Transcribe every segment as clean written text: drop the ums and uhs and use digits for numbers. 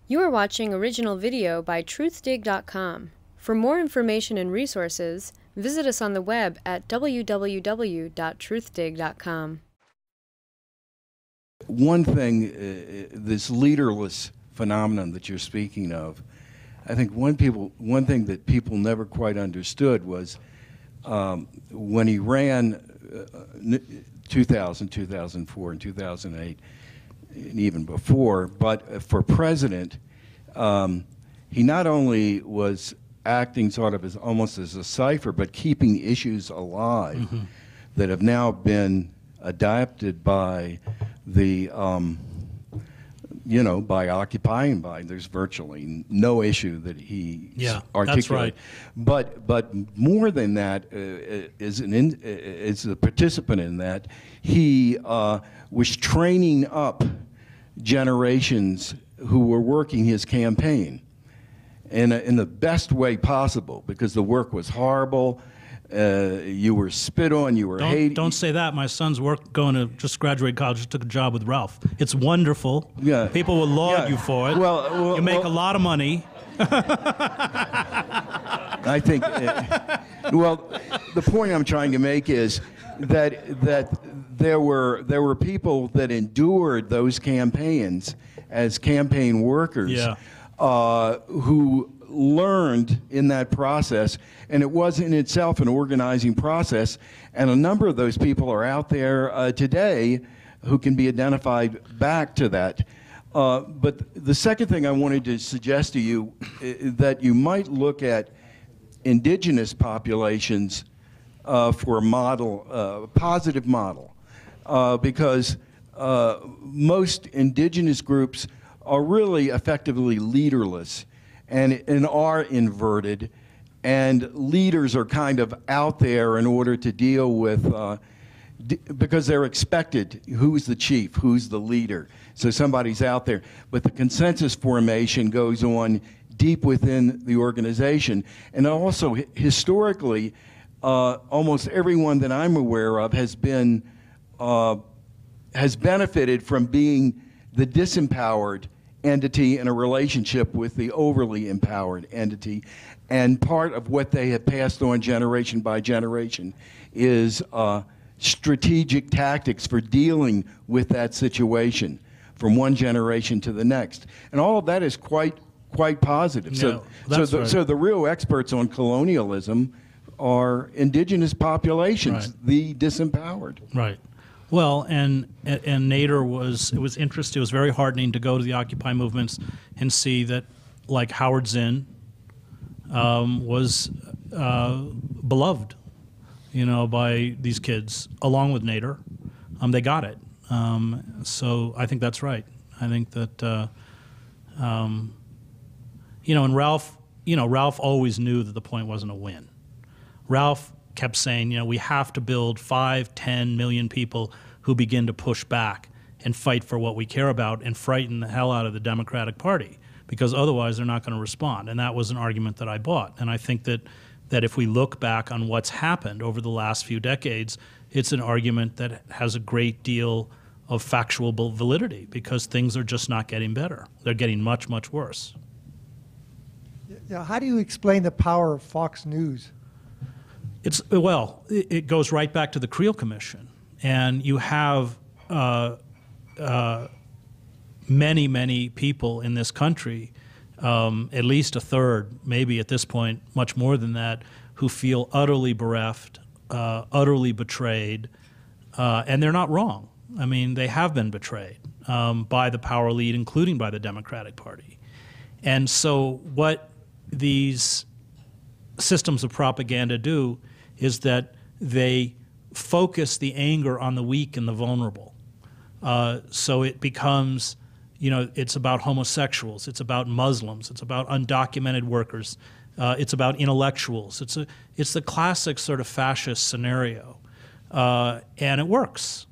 You are watching original video by Truthdig.com. For more information and resources, visit us on the web at www.truthdig.com. One thing, this leaderless phenomenon that you're speaking of, I think one thing that people never quite understood was when he ran 2000, 2004, and 2008, and even before, but for president, he not only was acting sort of as almost as a cipher, but keeping issues alive that have now been adapted by the, by occupying by. There's virtually no issue that he articulated. That's right. But more than that, is a participant in that, he was training up generations who were working his campaign in the best way possible, because the work was horrible. You were spit on, you were hated. Don't say that. My son's just graduated college, just took a job with Ralph. It's wonderful. Yeah. People will laud you for it. Well, you make a lot of money. I think, the point I'm trying to make is that there were people that endured those campaigns as campaign workers, who learned in that process, and it was in itself an organizing process, and a number of those people are out there today who can be identified back to that. But the second thing I wanted to suggest to you is that you might look at indigenous populations for a model, positive model, because most indigenous groups are really effectively leaderless and are inverted, and leaders are kind of out there in order to deal with, because they're expected, who's the chief, who's the leader, so somebody's out there. But the consensus formation goes on deep within the organization, and also historically, almost everyone that I'm aware of has benefited from being the disempowered entity in a relationship with the overly empowered entity, and part of what they have passed on generation by generation is strategic tactics for dealing with that situation from one generation to the next, and all of that is quite positive. So the real experts on colonialism are indigenous populations, the disempowered. Right. Well, and Nader it was interesting. It was very heartening to go to the Occupy movements and see that, like Howard Zinn, was beloved, by these kids, along with Nader. They got it. So I think that's right. I think that, and Ralph always knew that the point wasn't a win. Ralph kept saying, we have to build 5-10 million people who begin to push back and fight for what we care about and frighten the hell out of the Democratic Party, because otherwise they're not going to respond. And that was an argument that I bought. And I think that if we look back on what's happened over the last few decades, it's an argument that has a great deal of factual validity, because things are just not getting better. They're getting much, much worse. Yeah, how do you explain the power of Fox News? It goes right back to the Creel Commission, and you have many, many people in this country, at least a third, maybe at this point much more than that, who feel utterly bereft, utterly betrayed, and they're not wrong. I mean, they have been betrayed by the power elite, including by the Democratic Party. And so what these systems of propaganda do is that they focus the anger on the weak and the vulnerable. So it becomes, it's about homosexuals, it's about Muslims, it's about undocumented workers, it's about intellectuals. It's the classic sort of fascist scenario, and it works.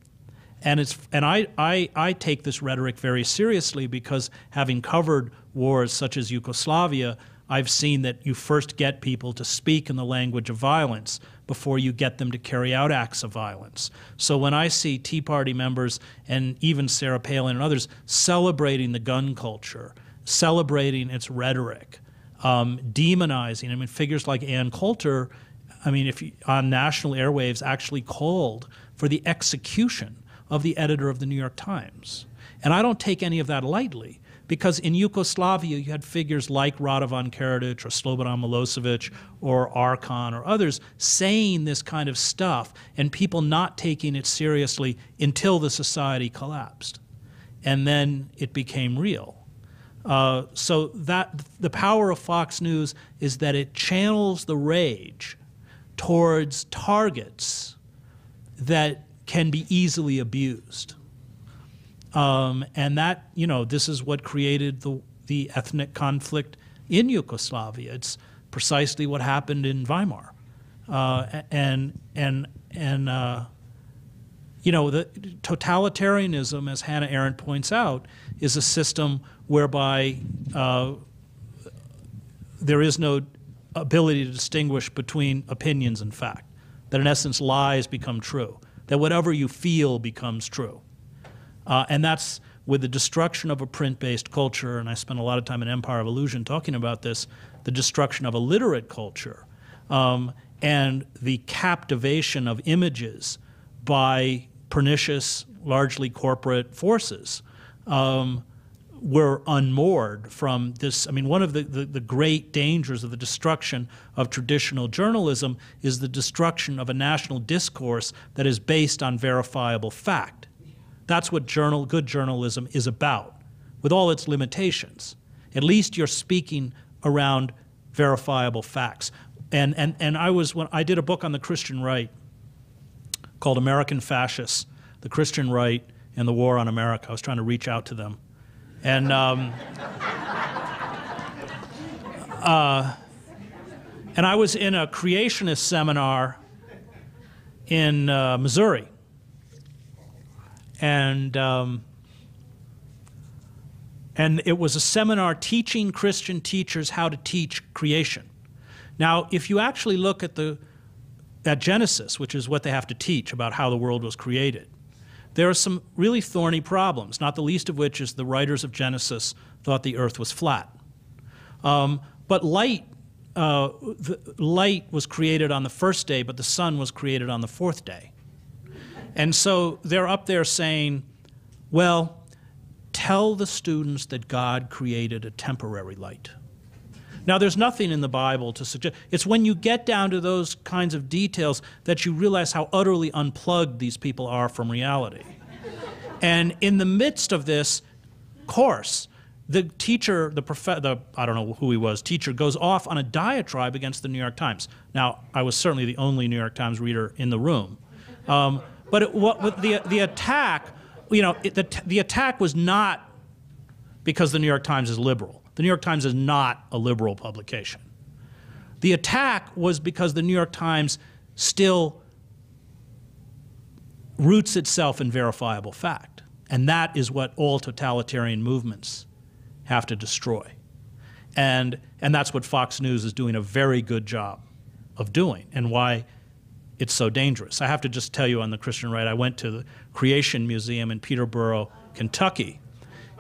And I take this rhetoric very seriously, because having covered wars such as Yugoslavia, I've seen that you first get people to speak in the language of violence before you get them to carry out acts of violence. So when I see Tea Party members and even Sarah Palin and others celebrating the gun culture, celebrating its rhetoric, demonizing. I mean, figures like Ann Coulter, I mean, on national airwaves actually called for the execution of the editor of the New York Times. And I don't take any of that lightly, because in Yugoslavia you had figures like Radovan Karadzic or Slobodan Milosevic or Arkan or others saying this kind of stuff, and people not taking it seriously until the society collapsed. And then it became real. So that the power of Fox News is that it channels the rage towards targets that can be easily abused. And that, you know, this is what created the ethnic conflict in Yugoslavia. It's precisely what happened in Weimar. You know, the totalitarianism, as Hannah Arendt points out, is a system whereby there is no ability to distinguish between opinions and fact, that in essence lies become true, that whatever you feel becomes true. And that's with the destruction of a print-based culture, and I spent a lot of time in Empire of Illusion talking about this, the destruction of a literate culture, and the captivation of images by pernicious, largely corporate forces, were unmoored from this. I mean, one of the great dangers of the destruction of traditional journalism is the destruction of a national discourse that is based on verifiable fact. That's what good journalism is about, with all its limitations. At least you're speaking around verifiable facts. And when I did a book on the Christian right called American Fascists, the Christian Right and the War on America. I was trying to reach out to them. And and I was in a creationist seminar in Missouri. And it was a seminar teaching Christian teachers how to teach creation. Now, if you actually look at Genesis, which is what they have to teach about how the world was created, there are some really thorny problems, not the least of which is the writers of Genesis thought the earth was flat. But light was created on the first day, but the sun was created on the fourth day. And so they're up there saying, well, tell the students that God created a temporary light. Now, there's nothing in the Bible to suggest. It's when you get down to those kinds of details that you realize how utterly unplugged these people are from reality. And in the midst of this course, the teacher, I don't know who he was, teacher goes off on a diatribe against the New York Times. Now, I was certainly the only New York Times reader in the room. But the attack, you know, the attack was not because the New York Times is liberal. The New York Times is not a liberal publication. The attack was because the New York Times still roots itself in verifiable fact. And that is what all totalitarian movements have to destroy. And that's what Fox News is doing a very good job of doing, and why it's so dangerous. I have to just tell you on the Christian right, I went to the Creation Museum in Peterborough, Kentucky,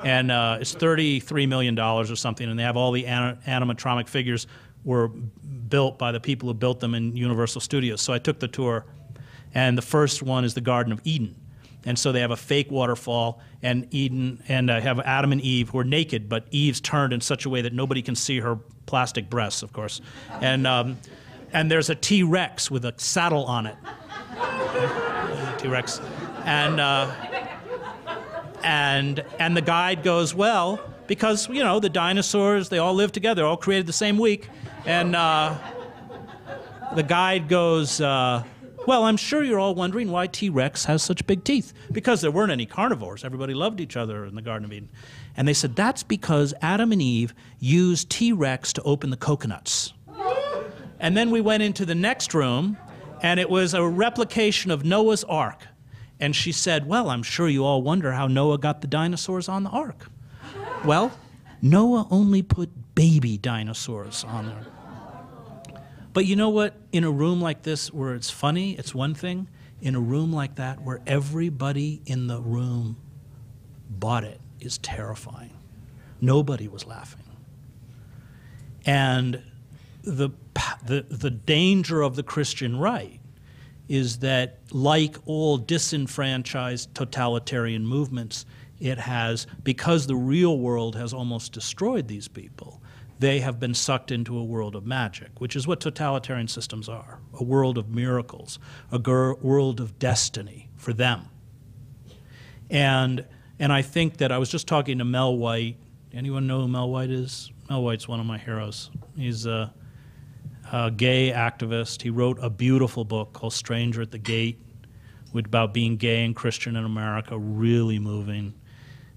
and it's $33 million or something, and they have all the animatronic figures were built by the people who built them in Universal Studios. So I took the tour, and the first one is the Garden of Eden. And so they have a fake waterfall, and Eden, and have Adam and Eve who are naked, but Eve's turned in such a way that nobody can see her plastic breasts, of course. And there's a T-Rex with a saddle on it. T-Rex. And the guide goes, well, because, you know, the dinosaurs, they all live together, all created the same week. And the guide goes, well, I'm sure you're all wondering why T-Rex has such big teeth. Because there weren't any carnivores. Everybody loved each other in the Garden of Eden. And they said, that's because Adam and Eve used T-Rex to open the coconuts. And then we went into the next room, and it was a replication of Noah's Ark. And she said, well, I'm sure you all wonder how Noah got the dinosaurs on the ark. Well, Noah only put baby dinosaurs on there. But you know what? In a room like this where it's funny, it's one thing. In a room like that where everybody in the room bought it is terrifying. Nobody was laughing. And the danger of the Christian right is that, like all disenfranchised totalitarian movements, it has, because the real world has almost destroyed these people, they have been sucked into a world of magic, which is what totalitarian systems are, a world of miracles, a world of destiny for them. And I think that I was just talking to Mel White. Anyone know who Mel White is? Mel White's one of my heroes. He's a gay activist. He wrote a beautiful book called Stranger at the Gate about being gay and Christian in America, really moving.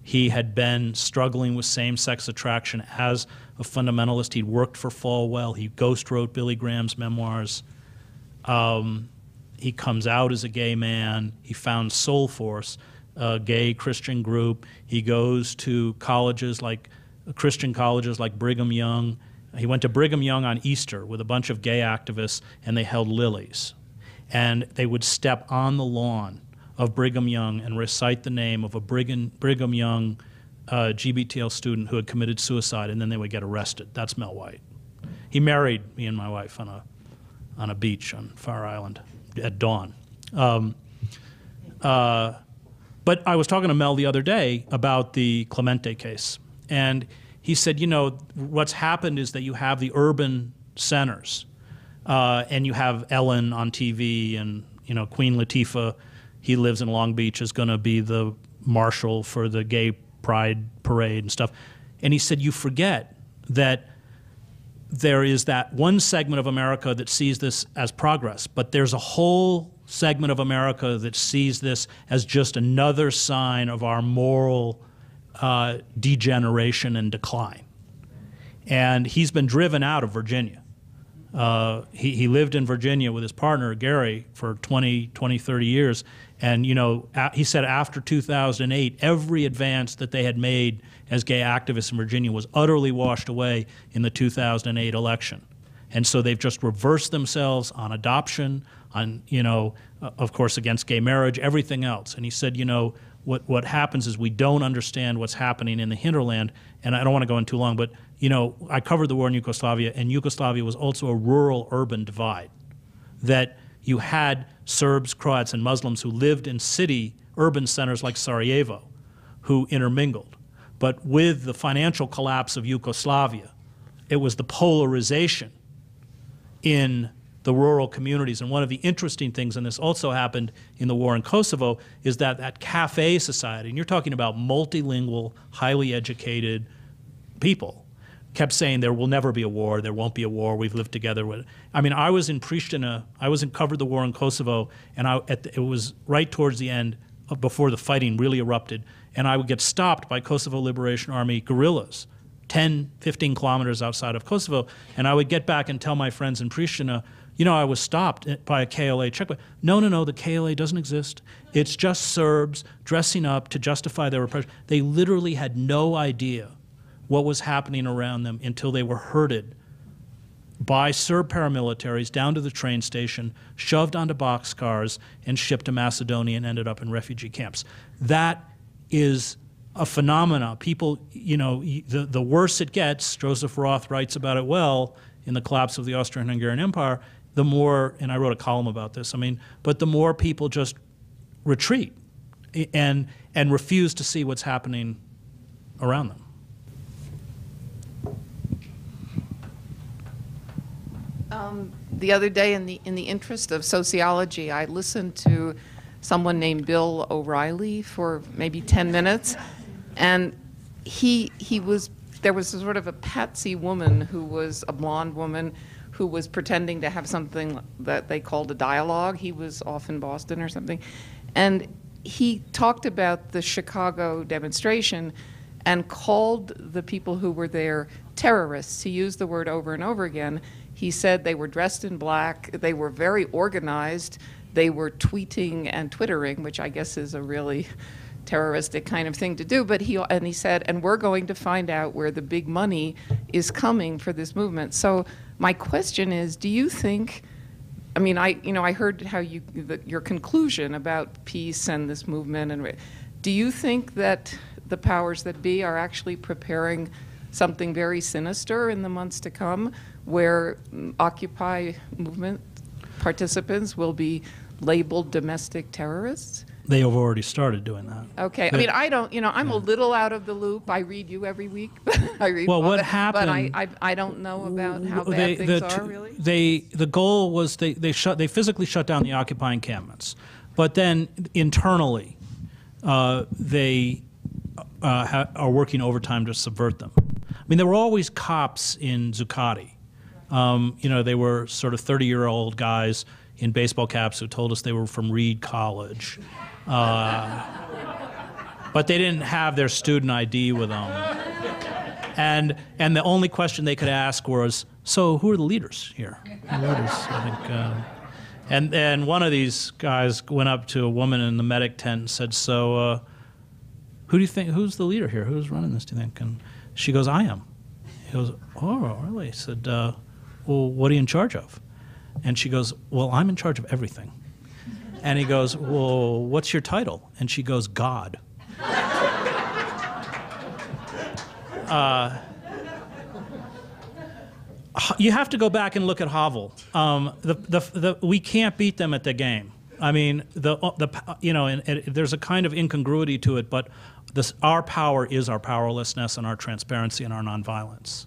He had been struggling with same-sex attraction as a fundamentalist. He'd worked for Falwell. He ghost-wrote Billy Graham's memoirs. He comes out as a gay man. He found Soul Force, a gay Christian group. He goes to colleges like Christian colleges like Brigham Young. He went to Brigham Young on Easter with a bunch of gay activists, and they held lilies. And they would step on the lawn of Brigham Young and recite the name of a Brigham Young GBTL student who had committed suicide, and then they would get arrested. That's Mel White. He married me and my wife on a beach on Fire Island at dawn. But I was talking to Mel the other day about the Clemente case, and he said, you know, what's happened is that you have the urban centers, and you have Ellen on TV, and, you know, Queen Latifah, he lives in Long Beach, is going to be the marshal for the gay pride parade and stuff. And he said, you forget that there is that one segment of America that sees this as progress, but there's a whole segment of America that sees this as just another sign of our moral degeneration and decline. And he's been driven out of Virginia. He lived in Virginia with his partner, Gary, for 20, 30 years. And, you know, he said after 2008, every advance that they had made as gay activists in Virginia was utterly washed away in the 2008 election. And so they've just reversed themselves on adoption, on, you know, of course, against gay marriage, everything else. And he said, you know, what happens is we don't understand what's happening in the hinterland. And I don't want to go in too long, but, you know, I covered the war in Yugoslavia, and Yugoslavia was also a rural-urban divide, that you had Serbs, Croats, and Muslims who lived in urban centers like Sarajevo, who intermingled. But with the financial collapse of Yugoslavia, it was the polarization in the rural communities. And one of the interesting things, and this also happened in the war in Kosovo, is that that cafe society, and you're talking about multilingual, highly educated people, kept saying there will never be a war, there won't be a war, we've lived together. I mean, I was in Pristina, covered the war in Kosovo, and it was right towards the end, before the fighting really erupted, and I would get stopped by Kosovo Liberation Army guerrillas 10, 15 kilometers outside of Kosovo, and I would get back and tell my friends in Pristina, you know, I was stopped by a KLA checkpoint. No, the KLA doesn't exist. It's just Serbs dressing up to justify their repression. They literally had no idea what was happening around them until they were herded by Serb paramilitaries down to the train station, shoved onto boxcars, and shipped to Macedonia and ended up in refugee camps. That is a phenomena. People, you know, the worse it gets, Joseph Roth writes about it well in The Collapse of the Austrian-Hungarian Empire, the more, and I wrote a column about this, I mean, but the more people just retreat and refuse to see what's happening around them. The other day, in the interest of sociology, I listened to someone named Bill O'Reilly for maybe 10 minutes, and there was sort of a patsy woman who was a blonde woman who was pretending to have something that they called a dialogue. He was off in Boston or something, and he talked about the Chicago demonstration and called the people who were there terrorists. He used the word over and over again. He said they were dressed in black, they were very organized, they were tweeting and twittering, which I guess is a really terroristic kind of thing to do, but he said, and we're going to find out where the big money is coming for this movement. So my question is, do you think, I mean, I heard how your conclusion about peace and this movement, and do you think that the powers that be are actually preparing something very sinister in the months to come, where Occupy movement participants will be labeled domestic terrorists? They have already started doing that. Okay. I mean, I don't, I'm a little out of the loop. I read you every week. I read Well, all what that, happened? But I don't know about how bad things are, really. The goal was they physically shut down the Occupy encampments, but then internally, they are working overtime to subvert them. I mean, there were always cops in Zuccotti. They were sort of 30-year-old guys in baseball caps who told us they were from Reed College. But they didn't have their student ID with them. And the only question they could ask was, so who are the leaders here? The leaders, I think. And one of these guys went up to a woman in the medic tent and said, so who do you think, who's the leader here? Who's running this, do you think? And she goes, I am. He goes, oh, really? He said, well, what are you in charge of? And she goes, well, I'm in charge of everything. And he goes, well, what's your title? And she goes, God. You have to go back and look at Havel. We can't beat them at the game. I mean, there's a kind of incongruity to it, but our power is our powerlessness and our transparency and our nonviolence.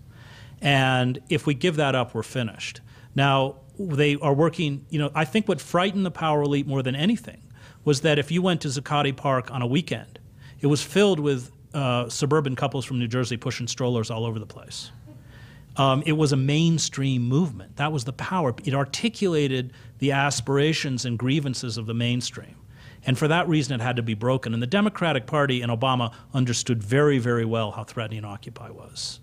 And if we give that up, we're finished. Now, they are working, I think what frightened the power elite more than anything was that if you went to Zuccotti Park on a weekend, it was filled with suburban couples from New Jersey pushing strollers all over the place. It was a mainstream movement. That was the power. It articulated the aspirations and grievances of the mainstream. And for that reason, it had to be broken. And the Democratic Party and Obama understood very, very well how threatening Occupy was.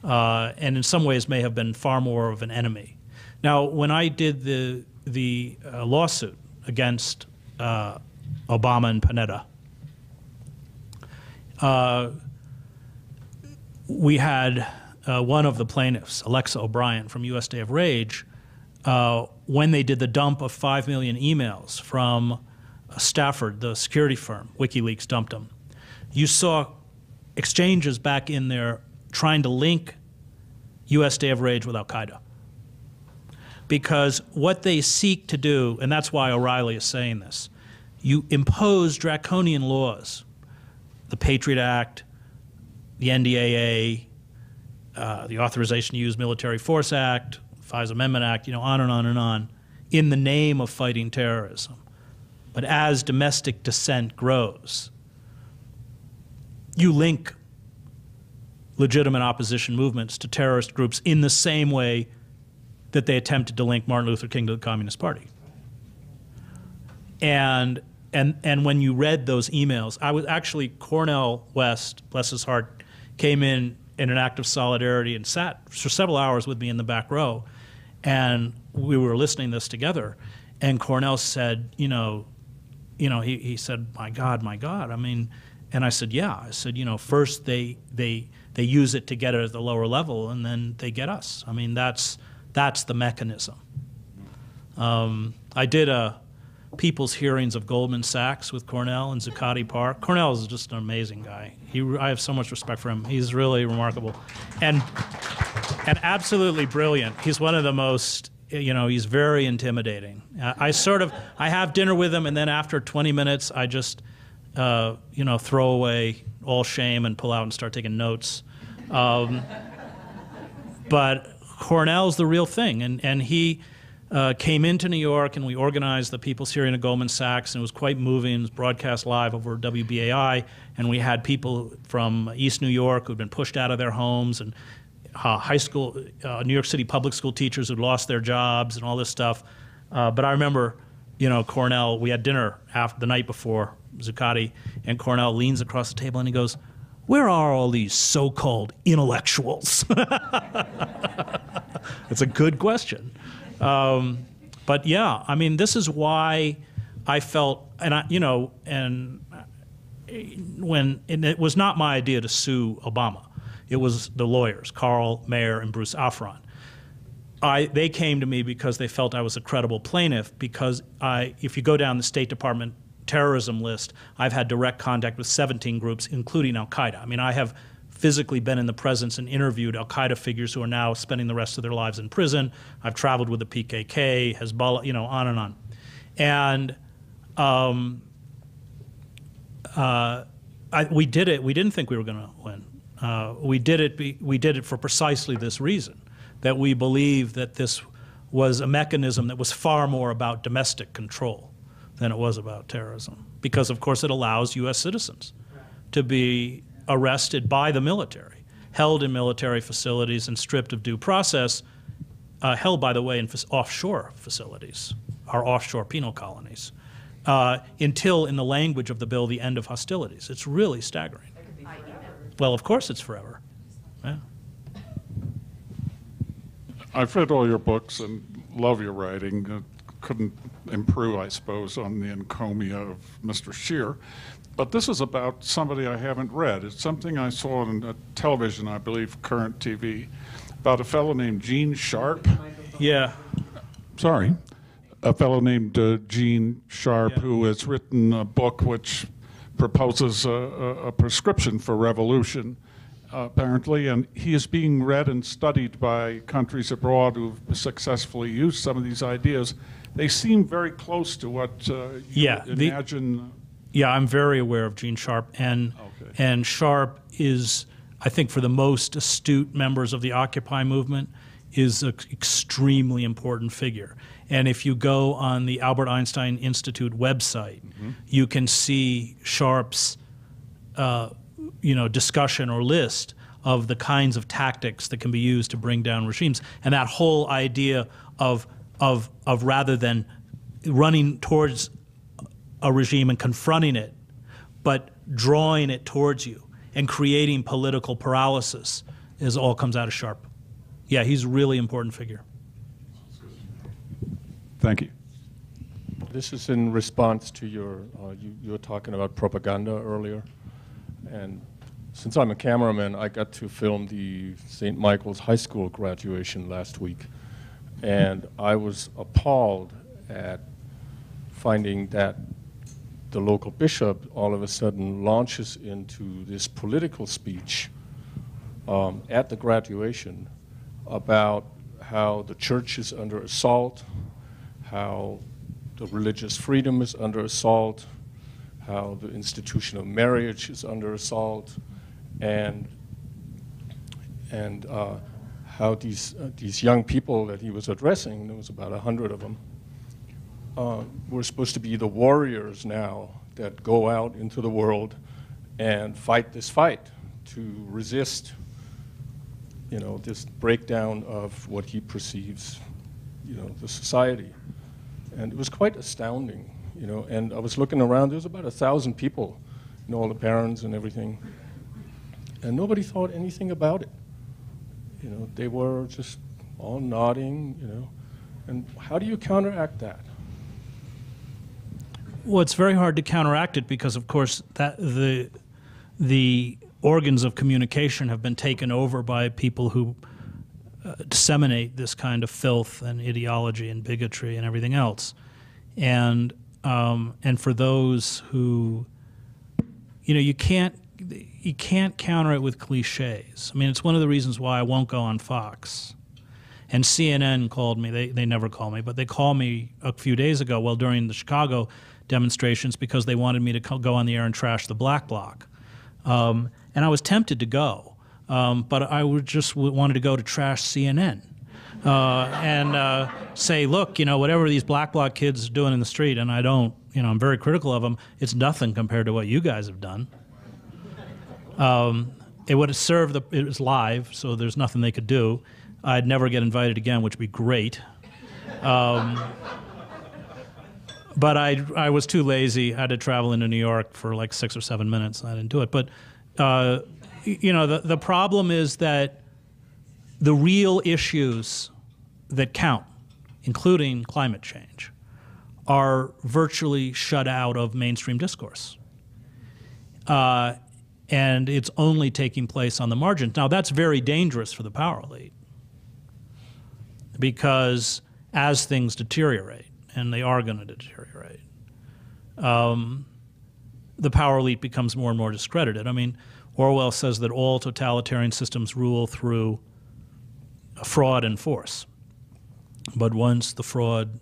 And in some ways may have been far more of an enemy. Now, when I did the lawsuit against Obama and Panetta, we had one of the plaintiffs, Alexa O'Brien from US Day of Rage, when they did the dump of 5 million emails from Stafford, the security firm, WikiLeaks dumped them. You saw exchanges back in there trying to link US Day of Rage with Al-Qaeda. Because what they seek to do, and that's why O'Reilly is saying this, you impose draconian laws, the Patriot Act, the NDAA, the Authorization to Use Military Force Act, FISA Amendment Act, on and on and on, in the name of fighting terrorism. But as domestic dissent grows, you link legitimate opposition movements to terrorist groups in the same way that they attempted to link Martin Luther King to the Communist Party. And when you read those emails, I was actually, Cornel West, bless his heart, came in an act of solidarity and sat for several hours with me in the back row, and we were listening to this together. And Cornel said, he said, my God, I mean, and I said, yeah. I said, first they use it to get it at the lower level, and then they get us. I mean, that's the mechanism. I did a people's hearings of Goldman Sachs with Cornell in Zuccotti Park. Cornell is just an amazing guy. I have so much respect for him. He's really remarkable and absolutely brilliant. He's one of the most, he's very intimidating. I have dinner with him, and then after 20 minutes, I just, throw away all shame and pull out and start taking notes. But Cornell's the real thing, and he came into New York, and we organized the People's Hearing at Goldman Sachs, and it was quite moving. It was broadcast live over WBAI, and we had people from East New York who'd been pushed out of their homes, and high school, New York City public school teachers who'd lost their jobs and all this stuff. But I remember, Cornell, we had dinner the night before Zuccotti, and Cornell leans across the table and he goes, "Where are all these so-called intellectuals?" It's a good question. But yeah, I mean, this is why I felt, and it was not my idea to sue Obama. It was the lawyers, Carl Mayer and Bruce Alfron. They came to me because they felt I was a credible plaintiff, because if you go down the State Department terrorism list, I've had direct contact with 17 groups, including Al-Qaeda. I mean, I have physically been in the presence and interviewed Al-Qaeda figures who are now spending the rest of their lives in prison. I've traveled with the PKK, Hezbollah, you know, on and on. And we did it. We didn't think we were going to win. We did it for precisely this reason, that we believe that this was a mechanism that was far more about domestic control than it was about terrorism. Because, of course, it allows U.S. citizens to be arrested by the military, held in military facilities and stripped of due process, held, by the way, in offshore facilities, our offshore penal colonies, until, in the language of the bill, the end of hostilities. It's really staggering. Well, of course it's forever. Yeah. I've read all your books and love your writing. Couldn't improve, I suppose, on the encomia of Mr. Scheer. But this is about somebody I haven't read. It's something I saw on television, I believe, current TV, about a fellow named Gene Sharp. Yeah. Sorry. A fellow named Gene Sharp, Yeah. who has written a book which proposes a prescription for revolution, apparently, and he is being read and studied by countries abroad who've successfully used some of these ideas. They seem very close to what you imagine. Yeah, I'm very aware of Gene Sharp, and Sharp is, I think, for the most astute members of the Occupy movement, is an extremely important figure. And if you go on the Albert Einstein Institute website, you can see Sharp's discussion or list of the kinds of tactics that can be used to bring down regimes. And that whole idea of rather than running towards a regime and confronting it, but drawing it towards you and creating political paralysis all comes out of Sharp. Yeah, he's a really important figure. Thank you. This is in response to your, you were talking about propaganda earlier. And since I'm a cameraman, I got to film the St. Michael's High School graduation last week. And I was appalled at finding that the local bishop all of a sudden launches into this political speech at the graduation about how the church is under assault, how the religious freedom is under assault, how the institution of marriage is under assault, and how these young people that he was addressing, there was about 100 of them, were supposed to be the warriors now that go out into the world and fight this fight to resist, this breakdown of what he perceives, the society. And it was quite astounding, and I was looking around, there was about 1,000 people, all the parents and everything, and nobody thought anything about it. They were just all nodding, and how do you counteract that? Well, it's very hard to counteract it because, of course, that the organs of communication have been taken over by people who disseminate this kind of filth and ideology and bigotry and everything else, and for those who, you can't counter it with cliches. I mean, it's one of the reasons why I won't go on Fox. And CNN called me. They never call me, but they called me a few days ago, well, during the Chicago demonstrations, because they wanted me to go on the air and trash the Black Bloc. And I was tempted to go, but I wanted to go to trash CNN and say, look, whatever these Black Bloc kids are doing in the street, and I don't, I'm very critical of them, it's nothing compared to what you guys have done. It would have served, it was live, so there's nothing they could do. I'd never get invited again, which would be great. But I was too lazy. I had to travel into New York for like 6 or 7 minutes. I didn't do it. But, the problem is that the real issues that count, including climate change, are virtually shut out of mainstream discourse. And it's only taking place on the margins. Now, that's very dangerous for the power elite, because as things deteriorate, and they are going to deteriorate, the power elite becomes more and more discredited. I mean, Orwell says that all totalitarian systems rule through fraud and force. But once the fraud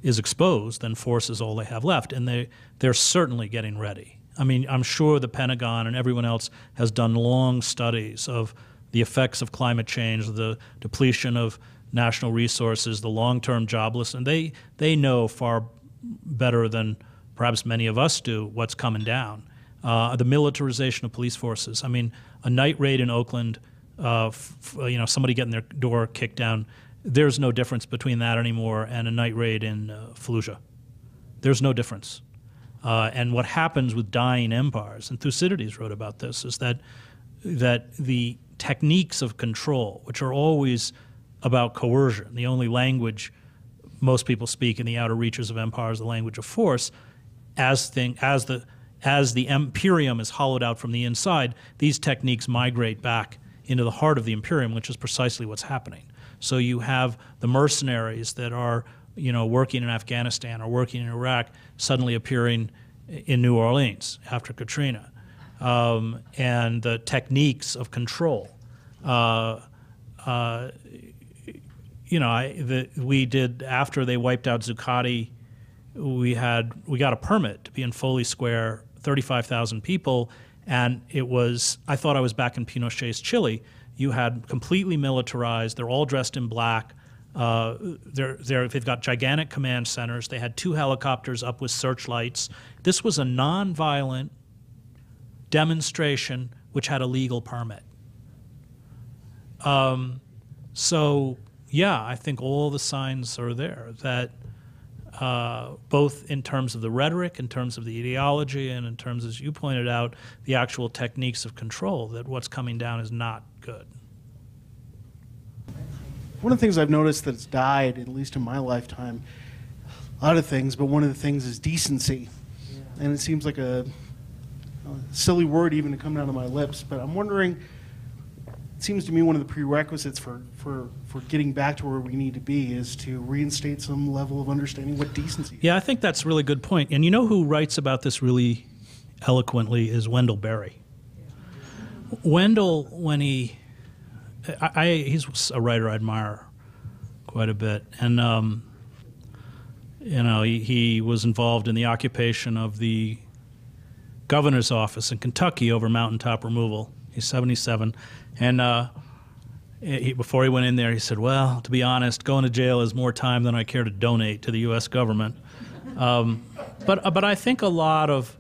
is exposed, then force is all they have left. And they're certainly getting ready. I mean, I'm sure the Pentagon and everyone else has done long studies of the effects of climate change, the depletion of national resources, the long-term jobless, and they know far better than perhaps many of us do what's coming down. The militarization of police forces. I mean, a night raid in Oakland, somebody getting their door kicked down, there's no difference between that anymore and a night raid in Fallujah. There's no difference. And what happens with dying empires, and Thucydides wrote about this, is that the techniques of control, which are always about coercion, the only language most people speak in the outer reaches of empire is the language of force, as the imperium is hollowed out from the inside, these techniques migrate back into the heart of the imperium, which is precisely what's happening. So you have the mercenaries that are, working in Afghanistan or working in Iraq suddenly appearing in New Orleans after Katrina, and the techniques of control. We did, after they wiped out Zuccotti, we got a permit to be in Foley Square, 35,000 people, and I thought I was back in Pinochet's Chile. You had completely militarized, they're all dressed in black, they've got gigantic command centers, they had 2 helicopters up with searchlights. This was a nonviolent demonstration which had a legal permit. So, yeah, I think all the signs are there that both in terms of the rhetoric, in terms of the ideology, and in terms, as you pointed out, the actual techniques of control, that what's coming down is not good. One of the things I've noticed that's died, at least in my lifetime, a lot of things, but one of the things is decency. Yeah. And it seems like a silly word even to come down to my lips, but I'm wondering, it seems to me one of the prerequisites for getting back to where we need to be is to reinstate some level of understanding what decency is. Yeah, I think that's a really good point. And you know who writes about this really eloquently is Wendell Berry. Wendell, when he's a writer I admire quite a bit, and he was involved in the occupation of the governor's office in Kentucky over mountaintop removal. He's 77, and before he went in there, he said, "Well, to be honest, going to jail is more time than I care to donate to the U.S. government." But I think a lot of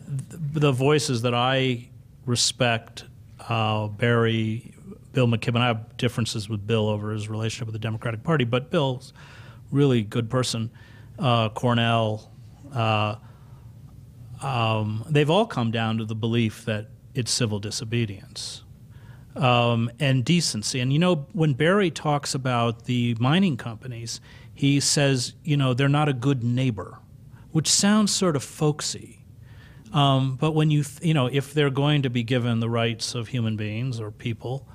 the voices that I respect, Barry, Bill McKibben. I have differences with Bill over his relationship with the Democratic Party, but Bill's really good person. Cornell, they've all come down to the belief that it's civil disobedience and decency. And when Barry talks about the mining companies, he says, they're not a good neighbor, which sounds sort of folksy. But when if they're going to be given the rights of human beings or people,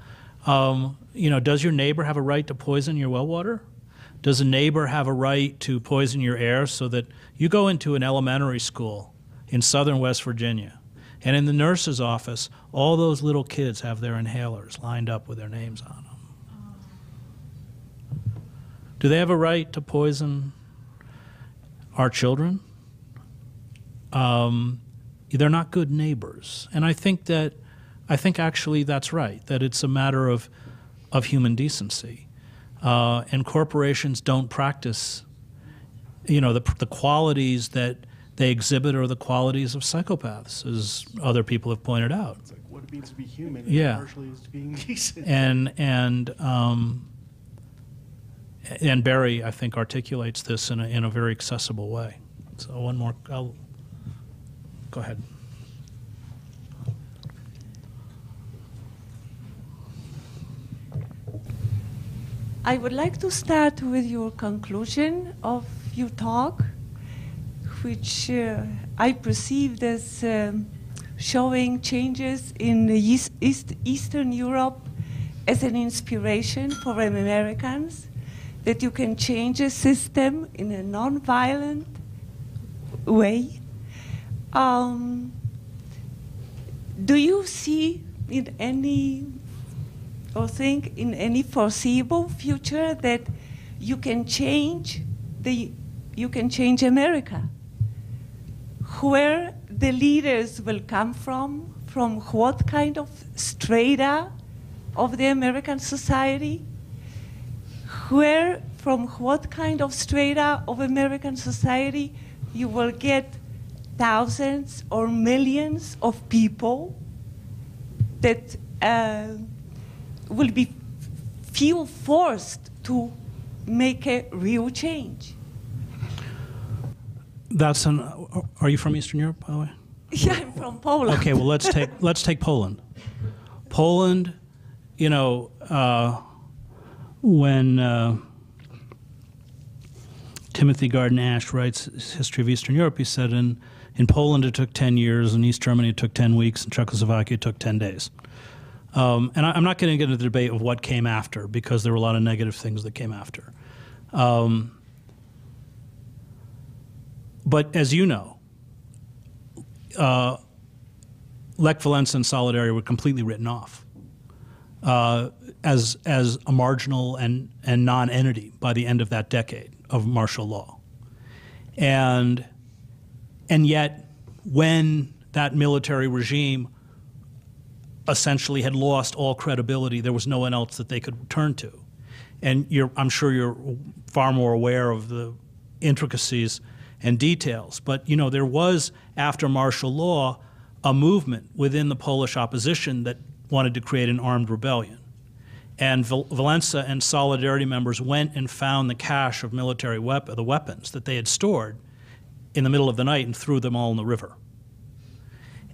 does your neighbor have a right to poison your well water? Does a neighbor have a right to poison your air so that you go into an elementary school in southern West Virginia, and in the nurse's office, all those little kids have their inhalers lined up with their names on them? Do they have a right to poison our children? They're not good neighbors. And I think actually that's right, that it's a matter of human decency. And corporations don't practice, the qualities that they exhibit are the qualities of psychopaths, as other people have pointed out. It's like what it means to be human, yeah. partially is being decent. And Barry, I think, articulates this in a very accessible way. So one more, go ahead. I would like to start with your conclusion of your talk, which I perceived as showing changes in Eastern Europe as an inspiration for Americans, that you can change a system in a non-violent way. Do you see in any, or think in any foreseeable future that you can change America? Where the leaders will come from what kind of strata of the American society? From what kind of strata of American society you will get thousands or millions of people that will feel forced to make a real change. Are you from Eastern Europe, by the way? Yeah, I'm from Poland. Okay, well, let's take Poland. Poland, when Timothy Garden Ash writes his History of Eastern Europe, he said in Poland it took 10 years, in East Germany it took 10 weeks, in Czechoslovakia it took 10 days. And I'm not going to get into the debate of what came after, because there were a lot of negative things that came after. But as you know, Lech Walesa and Solidarity were completely written off as a marginal and non-entity by the end of that decade of martial law. And yet, when that military regime essentially had lost all credibility, there was no one else that they could turn to. And I'm sure you're far more aware of the intricacies and details. But there was, after martial law, a movement within the Polish opposition that wanted to create an armed rebellion. And Walesa and Solidarity members went and found the cache of military the weapons that they had stored in the middle of the night and threw them all in the river.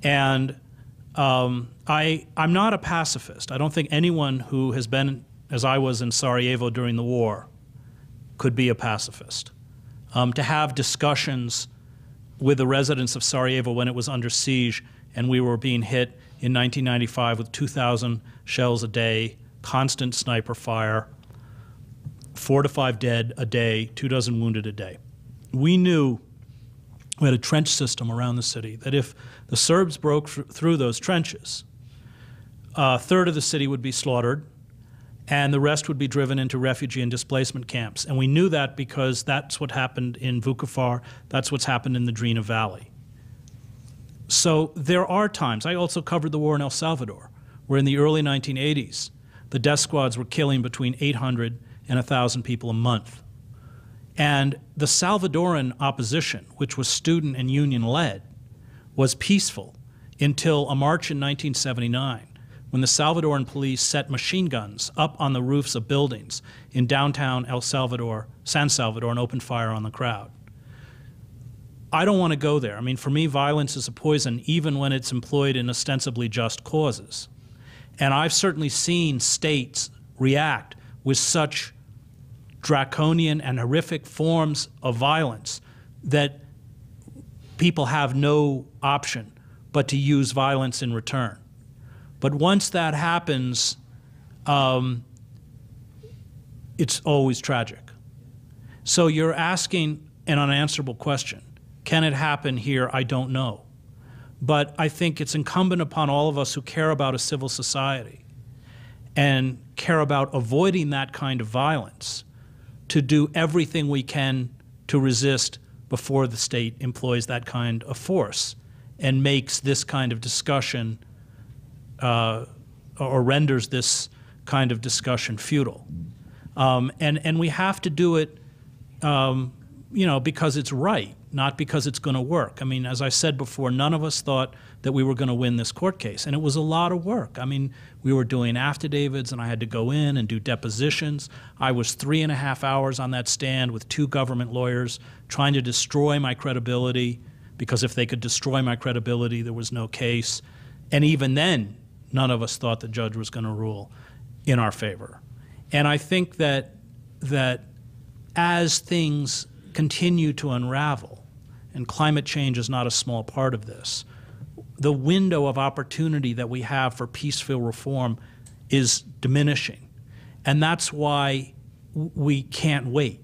And I'm not a pacifist. I don't think anyone who has been, as I was in Sarajevo during the war, could be a pacifist. To have discussions with the residents of Sarajevo when it was under siege and we were being hit in 1995 with 2,000 shells a day, constant sniper fire, 4 to 5 dead a day, 24 wounded a day. We knew we had a trench system around the city that if the Serbs broke through those trenches, a third of the city would be slaughtered, and the rest would be driven into refugee and displacement camps. And we knew that because that's what happened in Vukovar, that's what's happened in the Drina Valley. So there are times, I also covered the war in El Salvador, where in the early 1980s, the death squads were killing between 800 and 1,000 people a month. And the Salvadoran opposition, which was student and union-led, was peaceful until a march in 1979, when the Salvadoran police set machine guns up on the roofs of buildings in downtown El Salvador, San Salvador, and opened fire on the crowd. I don't want to go there. I mean, for me, violence is a poison, even when it's employed in ostensibly just causes. And I've certainly seen states react with such draconian and horrific forms of violence that people have no option but to use violence in return. But once that happens, it's always tragic. So you're asking an unanswerable question. Can it happen here? I don't know. But I think it's incumbent upon all of us who care about a civil society and care about avoiding that kind of violence to do everything we can to resist before the state employs that kind of force and makes this kind of discussion or renders this kind of discussion futile. And we have to do it because it's right, not because it's going to work. I mean, as I said before, none of us thought that we were going to win this court case, and it was a lot of work. I mean, we were doing affidavits, and I had to go in and do depositions. I was 3.5 hours on that stand with 2 government lawyers trying to destroy my credibility, because if they could destroy my credibility, there was no case. And even then, none of us thought the judge was going to rule in our favor. And I think that as things continue to unravel, and climate change is not a small part of this, the window of opportunity that we have for peaceful reform is diminishing. And that's why we can't wait.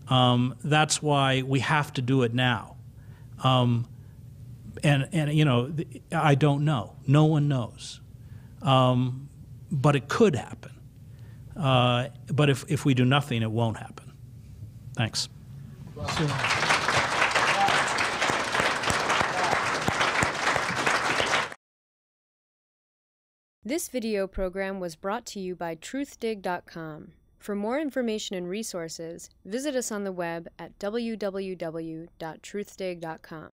That's why we have to do it now. And you know, I don't know. No one knows. But it could happen. But if we do nothing, it won't happen. Thanks. This video program was brought to you by Truthdig.com. For more information and resources, visit us on the web at www.truthdig.com.